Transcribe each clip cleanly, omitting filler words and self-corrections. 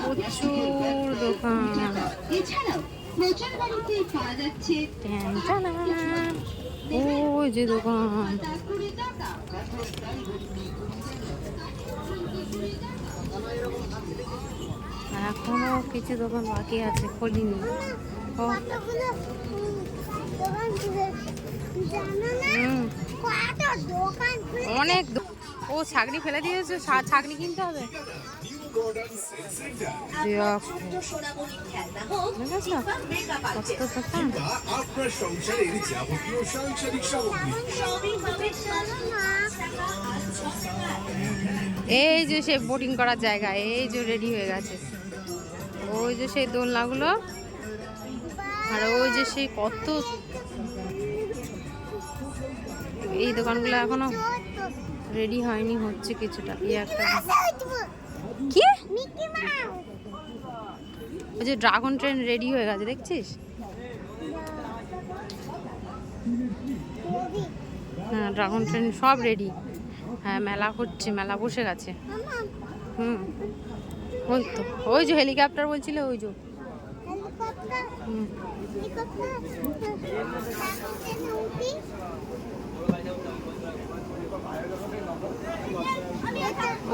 প্রচুর দোকান। এছাড়াও প্রচার বাড়িতে পাওয়া যাচ্ছে ওই যে দোকান, এখনো কিছু দোকান বাকি আছে, খোলিনি। অনেক ও ছাগনি ফেলে দিয়েছে, ছাগনি কিনতে হবে। এই যে সে বোটিং করার জায়গা, এই যে রেডি হয়ে গেছে। ওই যে সেই দোলনাগুলো, আর ওই যে সেই কত, এই দোকানগুলো এখনো রেডি হয়নি, হচ্ছে কিছুটা। এই একটা কি, ওই যে ড্রাগন ট্রেন রেডি হয়ে গেছে, দেখছিস? হ্যাঁ, ড্রাগন ট্রেন সব রেডি। হ্যাঁ, মেলা হচ্ছে, মেলা বসে গেছে। ওই তো, ওই যে হেলিকপ্টার বলছিল, ওই যে।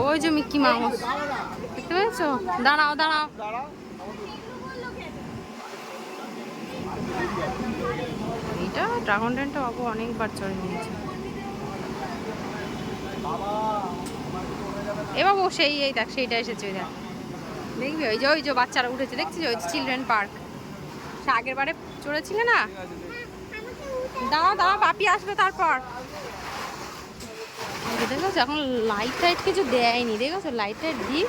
ওই যে মিক্কি মাউস, দেখতে পেয়েছো? দাঁড়াও দাঁড়াও, এটা ড্রাগন ট্রেনটা বাবু অনেকবার চড়ে নিয়েছে। এ বাবু সেই, এই দেখ সেইটা এসেছে, দেখ দেখবি, ওই যে বাচ্চারা উঠেছে, দেখছিস? ওই চিলড্রেন পার্ক, সে আগের বারে চড়েছিলে না? দাঁড়া দাঁড়া, বাপি আসবে তারপর। দেখেছো এখন লাইট টাইট কিছু দেয়নি, দেখেছো? লাইট টাইট দি,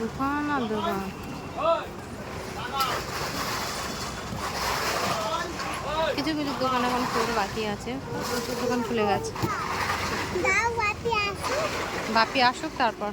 দোকান আর দোকান। কিছু কিছু দোকান এখন খুলে বাকি আছে, প্রচুর দোকান খুলে গেছে। বাপি আসুক তারপর।